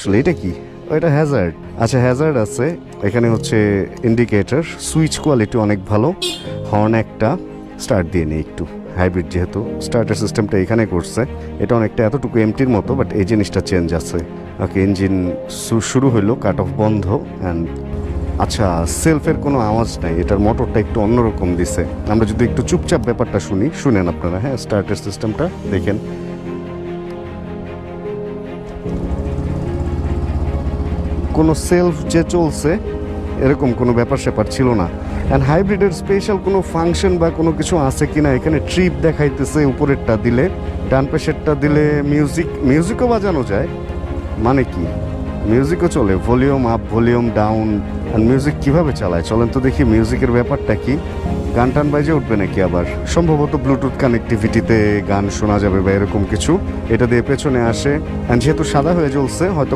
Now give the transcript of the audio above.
actually এটা কি এটা হ্যাজার্ড আচ্ছা হ্যাজার্ড আছে এখানে হচ্ছে ইন্ডিকেটর সুইচ কোয়ালিটি অনেক ভালো হর্ন একটা স্টার্ট দিয়ে নেই একটু হাইব্রিড যেহেতু স্টার্টার সিস্টেমটা এখানে করছে এটা অনেকটা এতটুকু এমটির মতো বাট এই জিনিসটা চেঞ্জ আছে ওকে ইঞ্জিন শুরু হইলো কাট অফ বন্ধ অ্যান্ড আচ্ছা সেলফের কোনো আওয়াজ নাই এটার মোটরটা একটু অন্যরকম দিছে আমরা যদি একটু চুপচাপ ব্যাপারটা শুনেন আপনারা হ্যাঁ স্টার্টার সিস্টেমটা দেখেন কোনো সেলফ যে চলছে এরকম কোনো ব্যাপার স্যাপার ছিল না অ্যান্ড হাইব্রিডের স্পেশাল কোনো ফাংশন বা কোনো কিছু আছে কিনা এখানে ট্রিপ দেখাইতেছে উপরেরটা দিলে ডান পাশেরটা দিলে মিউজিকও বাজানো যায় মানে কি মিউজিকও চলে volume up volume down and music কীভাবে চালায় চলেন তো দেখি মিউজিকের ব্যাপারটা কি গান টান বাজে উঠবে নাকি আবার সম্ভবত ব্লুটুথ কানেক্টিভিটিতে গান শোনা যাবে বা এরকম কিছু এটা দিয়ে পেছনে আসে অ্যান্ড যেহেতু সাদা হয়ে জ্বলছে হয়তো